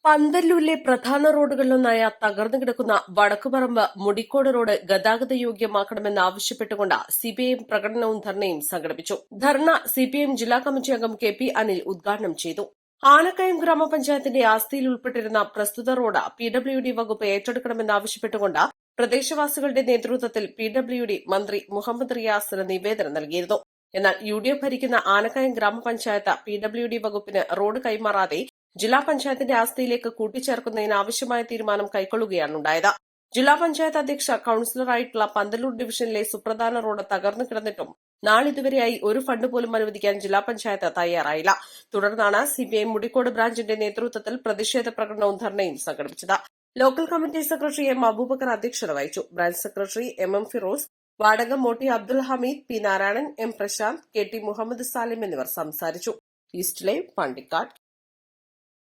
പന്തല്ലൂരിലെ പ്രധാന റോഡുകളിലൊന്നായ തകർന്നു കിടക്കുന്ന വടക്കുപറമ്പ് മുടിക്കോട് റോഡ് ഗതാഗത യോഗ്യമാക്കണമെന്നാവശ്യപ്പെട്ടുകൊണ്ട് സിപിഐഎം പ്രകടനവും ധർണയും സംഘടിപ്പിച്ചു. ധർണ സിപിഐഎം ജില്ലാ കമ്മിറ്റി അംഗം കെ പി അനിൽ ഉദ്ഘാടനം ചെയ്തു. ആനക്കയം ഗ്രാമപഞ്ചായത്തിന്റെ ആസ്തിയിൽ ഉൾപ്പെട്ടിരുന്ന പ്രസ്തുത റോഡ് പിഡബ്ല്യുഡി വകുപ്പ് ഏറ്റെടുക്കണമെന്നാവശ്യപ്പെട്ടുകൊണ്ട് പ്രദേശവാസികളുടെ നേതൃത്വത്തിൽ പിഡബ്ല്യുഡി മന്ത്രി മുഹമ്മദ് റിയാസിന് നിവേദനം നൽകിയിരുന്നു. എന്നാൽ യുഡിഎഫ് ഭരിക്കുന്ന ആനക്കയം ഗ്രാമപഞ്ചായത്ത് പിഡബ്ല്യുഡി വകുപ്പിന് റോഡ് കൈമാറാതെ ജില്ലാ പഞ്ചായത്തിന്റെ ആസ്തിയിലേക്ക് കൂട്ടിച്ചേർക്കുന്നതിന് ആവശ്യമായ തീരുമാനം കൈക്കൊള്ളുകയാണുണ്ടായത്. ജില്ലാ പഞ്ചായത്ത് അധ്യക്ഷ കൌൺസിലറായിട്ടുള്ള പന്തല്ലൂർ ഡിവിഷനിലെ സുപ്രധാന റോഡ് തകർന്നു കിടന്നിട്ടും നാളിതുവരെയായി ഒരു ഫണ്ട് പോലും അനുവദിക്കാൻ ജില്ലാ പഞ്ചായത്ത് തയ്യാറായില്ല. തുടർന്നാണ് സിപിഐഎം മുടിക്കോട് ബ്രാഞ്ചിന്റെ നേതൃത്വത്തിൽ പ്രതിഷേധ പ്രകടനവും ധർണയും സംഘടിപ്പിച്ചത്. Local committee secretary M Abubakar അധ്യക്ഷത വഹിച്ചു. ബ്രാഞ്ച് സെക്രട്ടറി എം ഫിറോസ്, വാടക മോട്ടി Abdul Hameed, P Narayanan, M Prashanth, K T Muhammad Salim എന്നിവർ സംസാരിച്ചു. East live, Pandikkad.